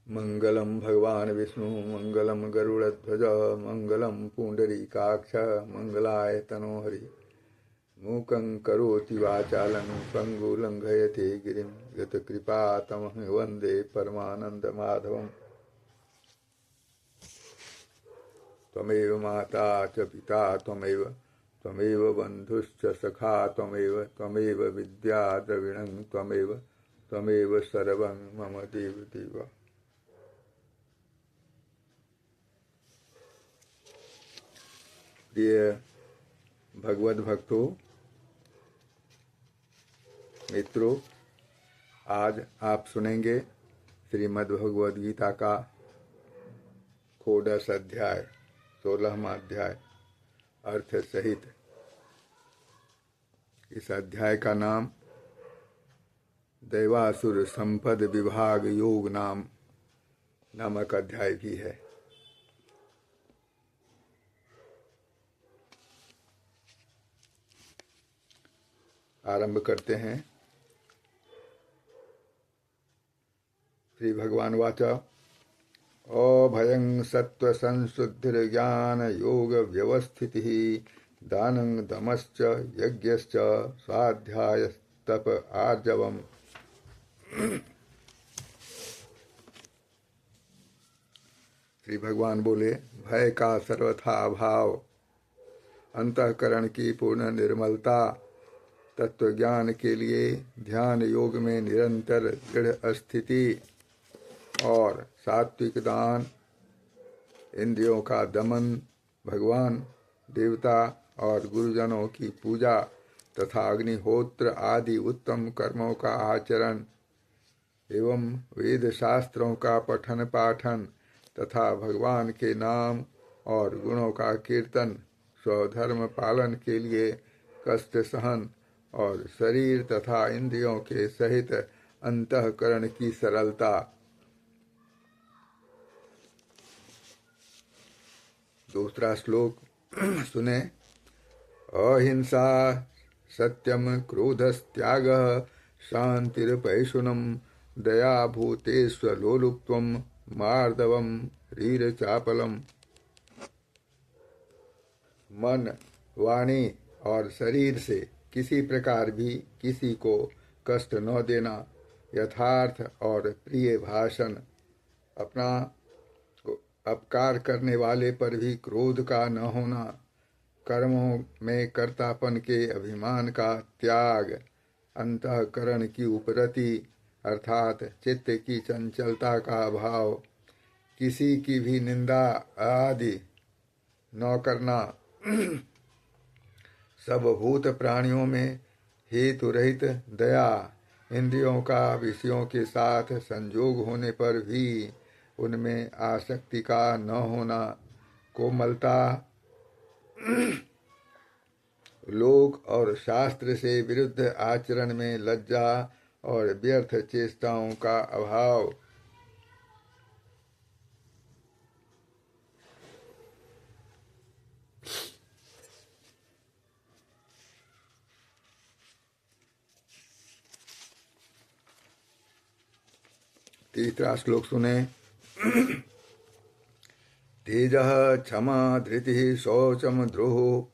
मंगलम भगवान विष्णु मंगलम गरुड़ध्वज मंगलम पुंडरीकाक्ष मंगलाय तनोहरि मूकं करोति वाचालं पंगुं लंघयते गिरिं यत्कृपातमहं वन्दे परमानन्दमाधवम्। त्वमेव माता च पिता त्वमेव बन्धुश्च सखा त्वमेव विद्या द्रविणं त्वमेव सर्वं मम देव। प्रिय भगवत भक्तों, मित्रों, आज आप सुनेंगे श्रीमद् भगवद गीता का 16 अध्याय 16वां अध्याय अर्थ सहित। इस अध्याय का नाम दैवासुर संपद विभाग योग नामक अध्याय भी है। आरंभ करते हैं। श्री भगवान वाच अभयं सत्व संशुद्धिर्ज्ञान योग व्यवस्थितिः दानं दमश्च यज्ञश्च स्वाध्यायस्तप आर्जवम्। श्री भगवान बोले, भय का सर्वथा अभाव, अंतःकरण की पूर्ण निर्मलता, तत्व ज्ञान के लिए ध्यान योग में निरंतर दृढ़ स्थिति और सात्विक दान, इंद्रियों का दमन, भगवान, देवता और गुरुजनों की पूजा तथा अग्निहोत्र आदि उत्तम कर्मों का आचरण एवं वेद शास्त्रों का पठन पाठन तथा भगवान के नाम और गुणों का कीर्तन, स्वधर्म पालन के लिए कष्ट सहन और शरीर तथा इंद्रियों के सहित अंतःकरण की सरलता। दूसरा श्लोक सुने। अहिंसा सत्यम क्रोधस्त्यागः शांतिरपैशुनम दया भूतेष्वलोलुप्त्वं मार्दवम रीरचापलम। मन, वाणी और शरीर से किसी प्रकार भी किसी को कष्ट न देना, यथार्थ और प्रिय भाषण, अपना अपकार करने वाले पर भी क्रोध का न होना, कर्मों में कर्तापन के अभिमान का त्याग, अंतःकरण की उपरति अर्थात चित्त की चंचलता का अभाव, किसी की भी निंदा आदि न करना, सब भूत प्राणियों में हेतु रहित दया, इंद्रियों का विषयों के साथ संयोग होने पर भी उनमें आसक्ति का न होना, कोमलता, लोक और शास्त्र से विरुद्ध आचरण में लज्जा और व्यर्थ चेष्टाओं का अभाव। तीसरा श्लोक सुने। तेजः क्षमा धृतिः शौचम द्रोहो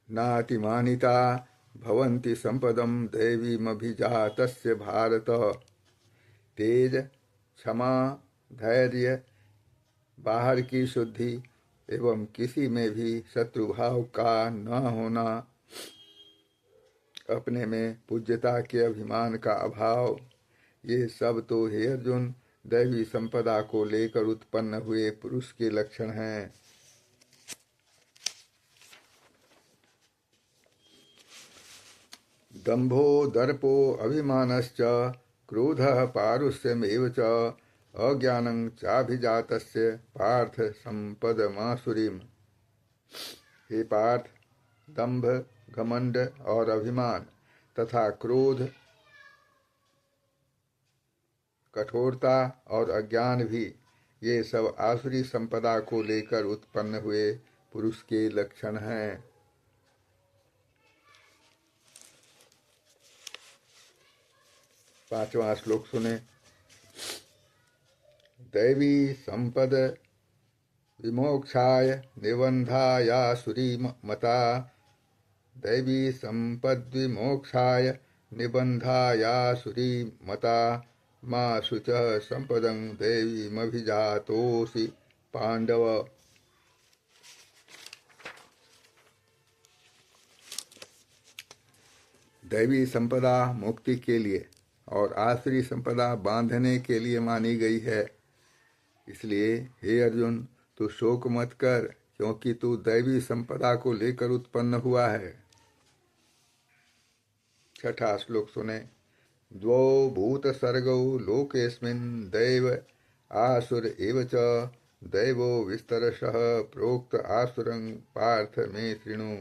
नातिमानिता भवन्ति संपदम दैवीमभिजातस्य भारत। तेज, क्षमा, धैर्य, बाहर की शुद्धि एवं किसी में भी शत्रुभाव का न होना, अपने में पूज्यता के अभिमान का अभाव, ये सब तो हे अर्जुन दैवी संपदा को लेकर उत्पन्न हुए पुरुष के लक्षण हैं। दंभो दर्पो अभिमानश्च क्रोधः पारुष्यमेव च अज्ञानं चाभिजातस्य पार्थ संपदमासुरीम्। हे पार्थ, दंभ, घमंड और अभिमान तथा क्रोध, कठोरता और अज्ञान भी, ये सब आसुरी संपदा को लेकर उत्पन्न हुए पुरुष के लक्षण हैं। 5वां श्लोक सुने। दैवी संपद विमोक्षाय निबंधायासुरी मता। दैवी संपद्विमोक्षाय निबंधायासुरी मता। मा शुच संपदं दैवीमभिजातोऽसि पांडव। दैवी संपदा मुक्ति के लिए और आसुरी संपदा बांधने के लिए मानी गई है। इसलिए हे अर्जुन, तू शोक मत कर, क्योंकि तू दैवी संपदा को लेकर उत्पन्न हुआ है। छठा श्लोक सुने। द्वौ भूत सर्गौ लोकेस्मिन् दैव आसुर एव च। दैवो विस्तरशः प्रोक्त आसुरं पार्थ मे शृणु।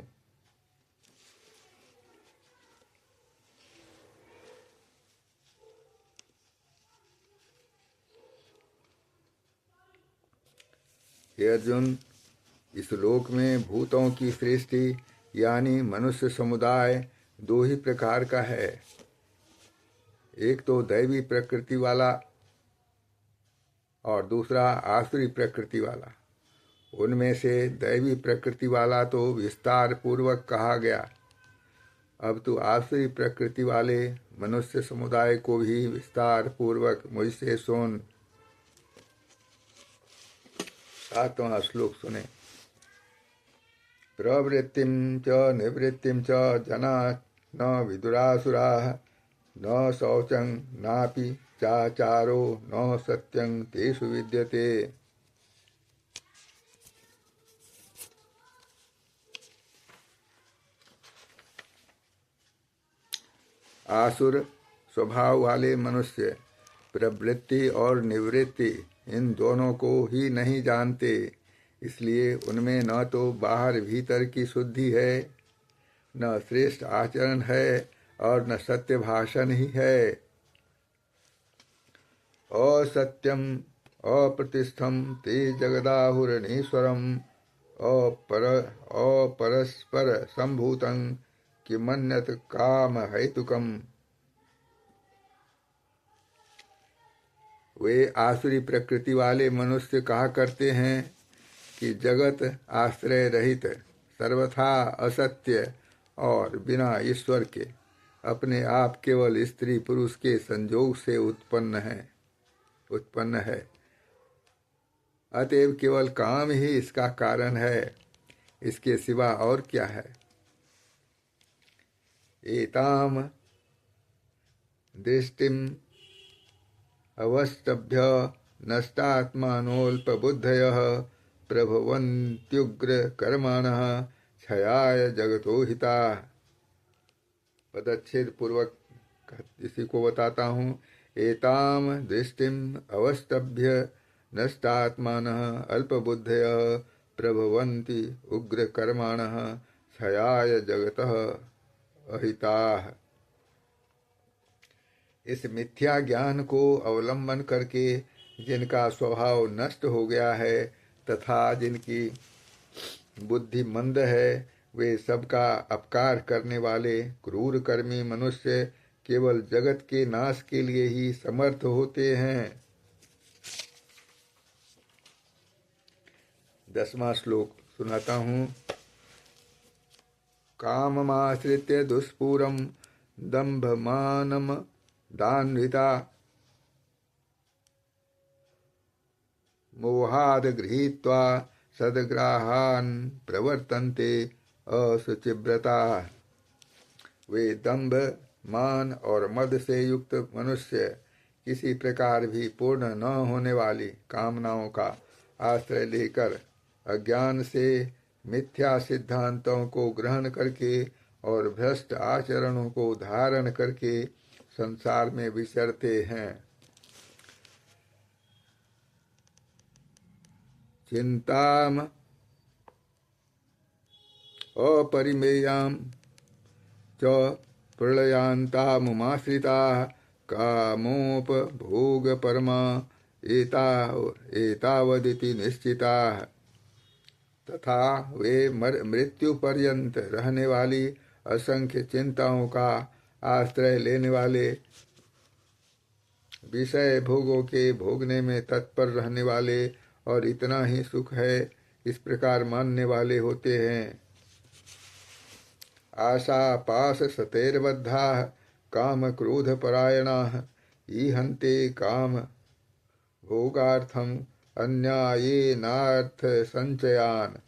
हे अर्जुन, इस लोक में भूतों की सृष्टि यानी मनुष्य समुदाय दो ही प्रकार का है। एक तो दैवी प्रकृति वाला और दूसरा आसुरी प्रकृति वाला। उनमें से दैवी प्रकृति वाला तो विस्तार पूर्वक कहा गया। अब तो आसुरी प्रकृति वाले मनुष्य समुदाय को भी विस्तार पूर्वक मुझसे सुन। 7वां श्लोक सुने। प्रवृत्तिं च निवृत्तिं च जना न विदुरासुराः। न शौचं नापि चाचारो न सत्यं तेषु विद्यते। आसुर स्वभाव वाले मनुष्य प्रवृत्ति और निवृत्ति इन दोनों को ही नहीं जानते। इसलिए उनमें न तो बाहर भीतर की शुद्धि है, न श्रेष्ठ आचरण है और न सत्य भाषण ही है। असत्यम अप्रतिष्ठम ते जगदाहुरणीश्वरम अपरस्पर संभूतं किमन्यत काम हेतुकम। वे आसुरी प्रकृति वाले मनुष्य कहा करते हैं कि जगत आश्रय रहित, सर्वथा असत्य और बिना ईश्वर के अपने आप केवल स्त्री पुरुष के संयोग से उत्पन्न है। अतएव केवल काम ही इसका कारण है, इसके सिवा और क्या है। एताम दृष्टिम अवस्तभ्य नष्टात्मानोल्पबुद्धयः प्रभवन्त्युग्र कर्मणः क्षयाय जगतो हिताः। पदच्छेद पूर्वक इसी को बताता हूँ। एताम दृष्टिम अवस्तभ्य नष्टात्मानः अल्पबुद्धयः प्रभवन्ति उग्र कर्मणः क्षयाय जगतः अहिताः। इस मिथ्या ज्ञान को अवलंबन करके जिनका स्वभाव नष्ट हो गया है तथा जिनकी बुद्धि मंद है, वे सबका अपकार करने वाले क्रूर कर्मी मनुष्य केवल जगत के नाश के लिए ही समर्थ होते हैं। 10वां श्लोक सुनाता हूँ। काममाश्रित्य दुष्पूरं दम्भमानम दान्विता मोहाद गृहीत्वा सद्ग्राहान् प्रवर्तन्ते असुचिव्रता। वे दंभ, मान और मद से युक्त मनुष्य किसी प्रकार भी पूर्ण न होने वाली कामनाओं का आश्रय लेकर अज्ञान से मिथ्या सिद्धांतों को ग्रहण करके और भ्रष्ट आचरणों को धारण करके संसार में विचरते हैं। चिंताम अपरिमेयां च प्रलयान्तामुमाश्रिताः कामोपभोगपरमा एतावदिति निश्चिताः। तथा वे मृत्यु पर्यंत रहने वाली असंख्य चिंताओं का आश्रय लेने वाले विषय भोगों के भोगने में तत्पर रहने वाले और इतना ही सुख है इस प्रकार मानने वाले होते हैं। आशा पाश सतैर्बद्धा काम क्रोध परायणा ईहन्ते काम भोगार्थम अन्यायेनार्थ संचयान।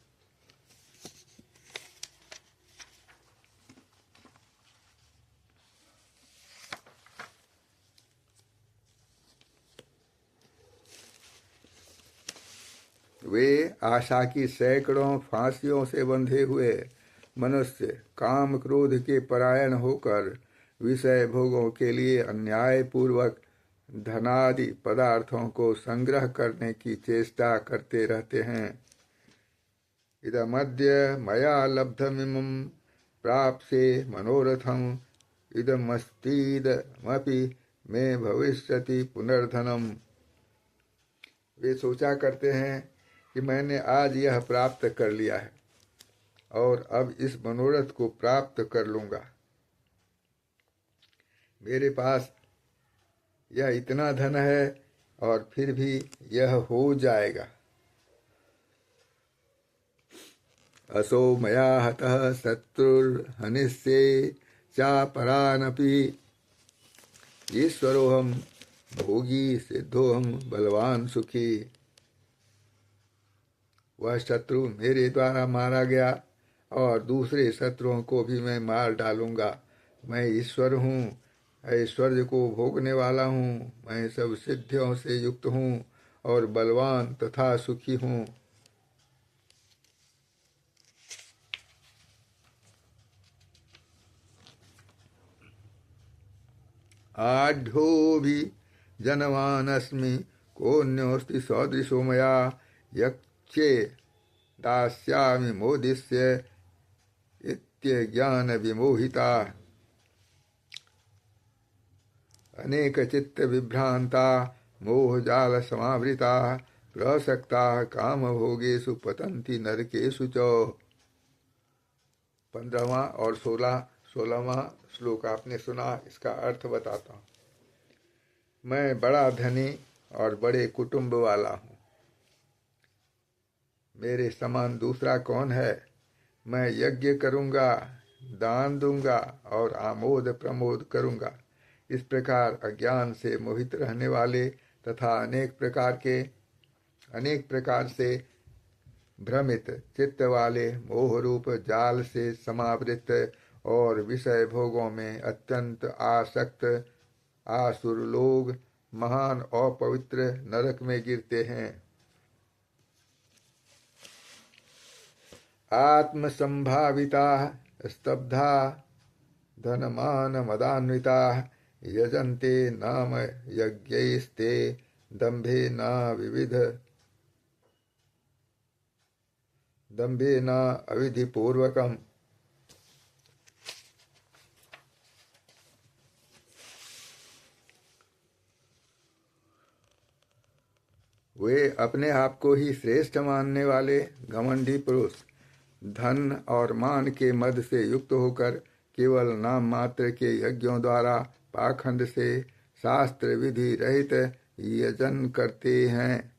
वे आशा की सैकड़ों फांसियों से बंधे हुए मनुष्य काम क्रोध के परायण होकर विषय भोगों के लिए अन्याय पूर्वक धनादि पदार्थों को संग्रह करने की चेष्टा करते रहते हैं। इदमद्य मया लब्धमिमं प्राप्से मनोरथम इदमस्तीदमपि मे भविष्यति पुनर्धनम। वे सोचा करते हैं कि मैंने आज यह प्राप्त कर लिया है और अब इस मनोरथ को प्राप्त कर लूंगा। मेरे पास यह इतना धन है और फिर भी यह हो जाएगा। असो मया हतः शत्रुर्हनिष्ये चापरानपि ईश्वरोऽहं भोगी सिद्धोऽहं बलवान सुखी। वह शत्रु मेरे द्वारा मारा गया और दूसरे शत्रुओं को भी मैं मार डालूंगा। मैं ईश्वर हूँ, ऐश्वर्य को भोगने वाला हूँ, मैं सब सिद्धियों से युक्त हूँ और बलवान तथा सुखी हूँ। आढ्यो भी जनवानस्मि कोऽन्योऽस्ति सदृशो मया यक्षे दास्यामि मोदिष्य इत्यज्ञान विमोहिता। अनेक चित्त विभ्रांता मोहजाल समावृता प्रसक्ता काम भोगेषु पतन्ति नरकेषु च। 15वां और 16वां श्लोक आपने सुना, इसका अर्थ बताता हूँ। मैं बड़ा धनी और बड़े कुटुंब वाला हूँ, मेरे समान दूसरा कौन है। मैं यज्ञ करूँगा, दान दूंगा और आमोद प्रमोद करूँगा। इस प्रकार अज्ञान से मोहित रहने वाले तथा अनेक प्रकार से भ्रमित चित्त वाले मोह रूप जाल से समावृत और विषय भोगों में अत्यंत आसक्त आसुर लोग महान अपवित्र नरक में गिरते हैं। आत्म संभाविता स्तब्धा धनमान मदान्विता यजन्ते नाम यज्ञैस्ते दंभे न अविधि पूर्वकम। वे अपने आप को ही श्रेष्ठ मानने वाले घमंडी पुरुष धन और मान के मद से युक्त होकर केवल नाम मात्र के यज्ञों द्वारा पाखंड से शास्त्र विधि रहित यजन करते हैं।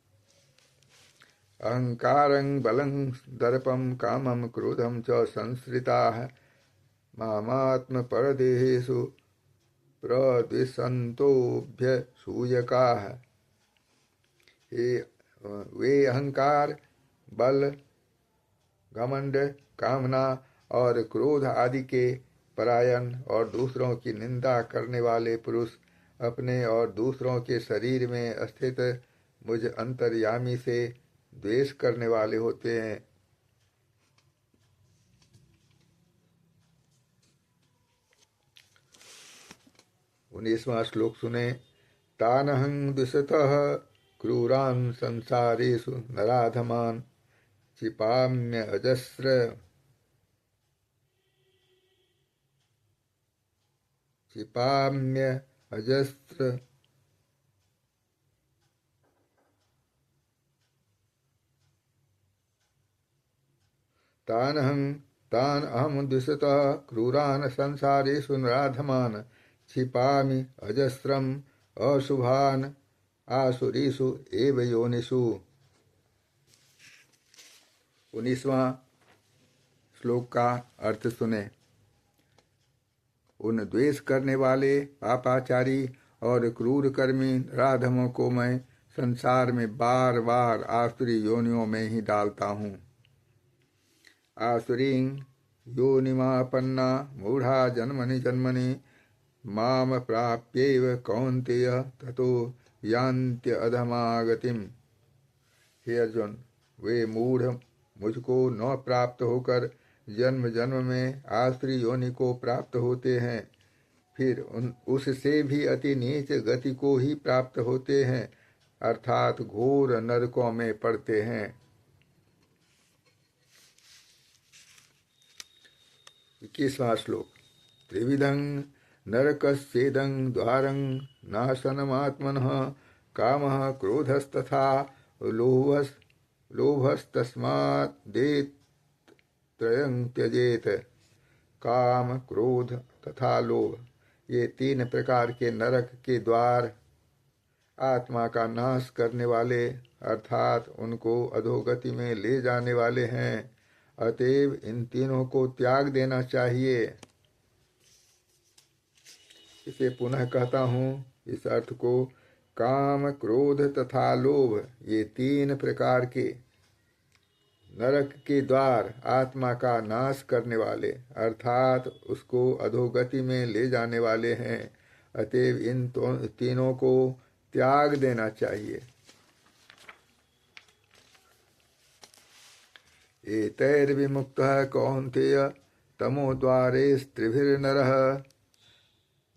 अहंकारं बलं दर्पं कामं क्रोधं च संश्रिताः मामात्म परदेहेषु प्रद्विषन्तोऽभ्यसूयकाः। वे अहंकार, बल, घमंड, कामना और क्रोध आदि के परायण और दूसरों की निंदा करने वाले पुरुष अपने और दूसरों के शरीर में स्थित मुझ अंतर्यामी से द्वेष करने वाले होते हैं। 19वां श्लोक सुने। तानहं द्विषतः क्रूरान् संसारेषु नराधमान् क्षिपाम्य अजस्र तान अहं द्विषतः क्रूरान् संसारेषु नराधमान् क्षिपामि अजस्रम् अशुभान आसुरीषु एव योनिषु। 19वां श्लोक का अर्थ सुने। उन द्वेष करने वाले पापाचारी और क्रूर कर्मी राधमों को मैं संसार में बार बार आसुरी योनियों में ही डालता हूँ। आसुरीं योनिमापन्ना मूढ़ा जन्मनि जन्मनि माम प्राप्यैव कौन्तेय ततो यान्त्य अधमागतिम। हे अर्जुन, वे मूढ़ मुझको न प्राप्त होकर जन्म जन्म में आसुरी योनि को प्राप्त होते हैं, फिर उससे भी अति नीच गति को ही प्राप्त होते हैं, अर्थात घोर नरकों में पड़ते हैं। 21वां श्लोक। त्रिविधं नरकस्येदं द्वारं नाशनमात्मनः कामः क्रोधस्तथा लोभस्तस्मादेत त्रयं त्यजेत। काम, क्रोध तथा लोभ, ये 3 प्रकार के नरक के द्वार आत्मा का नाश करने वाले अर्थात उनको अधोगति में ले जाने वाले हैं। अतएव इन तीनों को त्याग देना चाहिए। इसे पुनः कहता हूँ, इस अर्थ को। काम, क्रोध तथा लोभ, ये 3 प्रकार के नरक के द्वार आत्मा का नाश करने वाले अर्थात उसको अधोगति में ले जाने वाले हैं। अतएव इन तीनों को त्याग देना चाहिए। एतैर्विमुक्तः कौन्तेय तमोद्वारैस्त्रिभिर्नरः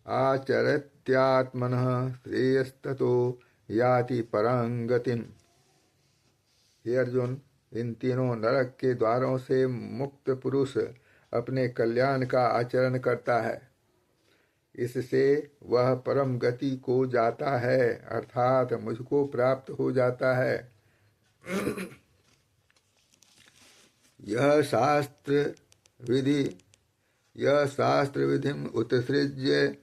आचरत्यात्मनः श्रेयस्ततो याति परां गतिम्। हे अर्जुन, इन तीनों नरक के द्वारों से मुक्त पुरुष अपने कल्याण का आचरण करता है, इससे वह परम गति को जाता है, अर्थात मुझको प्राप्त हो जाता है। यह शास्त्र विधिम उत्सृज्य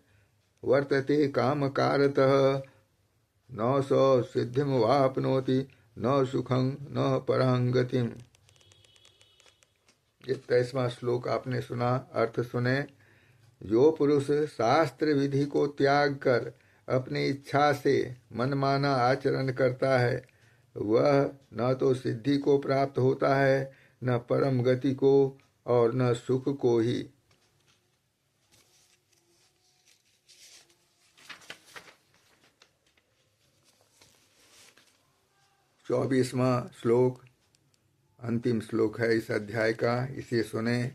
वर्तते कामकारतः न स सिद्धिम वाप्नोति न सुखं न परां गतिम्। 23वां श्लोक आपने सुना, अर्थ सुने। जो पुरुष शास्त्र विधि को त्याग कर अपनी इच्छा से मनमाना आचरण करता है, वह न तो सिद्धि को प्राप्त होता है, न परम गति को और न सुख को ही। चौबीसवां श्लोक अंतिम श्लोक है इस अध्याय का। इसे सुने,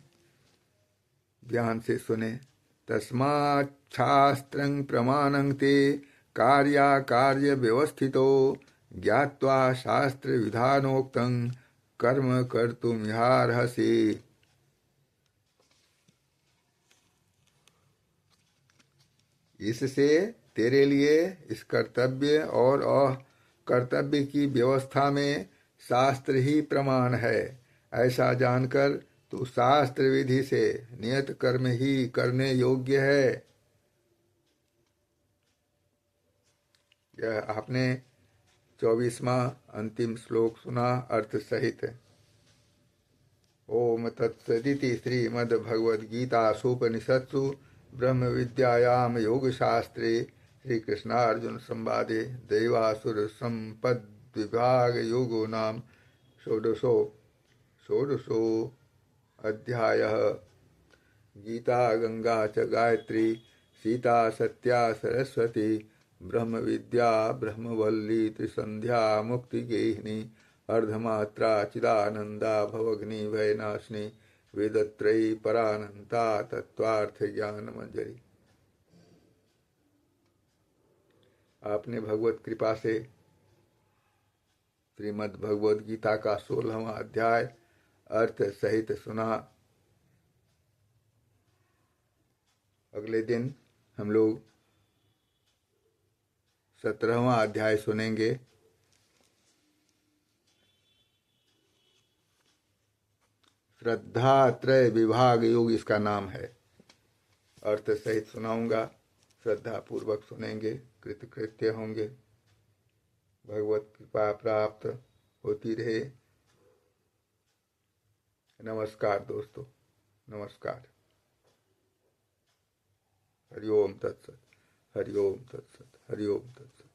ध्यान से सुने। तस्मात् शास्त्रं प्रमाणं ते कार्याकार्य व्यवस्थितो ज्ञात्वा शास्त्र विधानोक्तं कर्म कर्तुमिहार्हसि। इससे तेरे लिए इस कर्तव्य और कर्तव्य की व्यवस्था में शास्त्र ही प्रमाण है। ऐसा जानकर तू शास्त्र विधि से नियत कर्म ही करने योग्य है। यह आपने 24वां अंतिम श्लोक सुना अर्थ सहित। ओम तत्सदिति श्रीमद्भगवद्गीतासूपनिषत्सु ब्रह्म विद्यायाम योग शास्त्रे श्री कृष्णार्जुन संवादे दैवासुर संपद विभाग योगो नाम षोडशो अध्यायः। गीता गंगा च गायत्री सीता सत्या सरस्वती ब्रह्म विद्या ब्रह्मवल्ली त्रिसंध्या मुक्ति गेहिनी अर्धमात्रा चिदानंदा भवग्नि भयनाशिनी वेदत्रयी परानंता तत्वार्थ ज्ञान मंजरी। आपने भगवत कृपा से श्रीमद् भगवद गीता का 16वां अध्याय अर्थ सहित सुना। अगले दिन हम लोग 17वां अध्याय सुनेंगे। श्रद्धा त्रय विभाग योग इसका नाम है। अर्थ सहित सुनाऊंगा, श्रद्धा पूर्वक सुनेंगे। कृतकृत्य होंगे। भगवत कृपा प्राप्त होती रहे। नमस्कार दोस्तों, नमस्कार। हरि ओम तत्सत, हरि ओम तत्सत, हरि ओम तत्सत।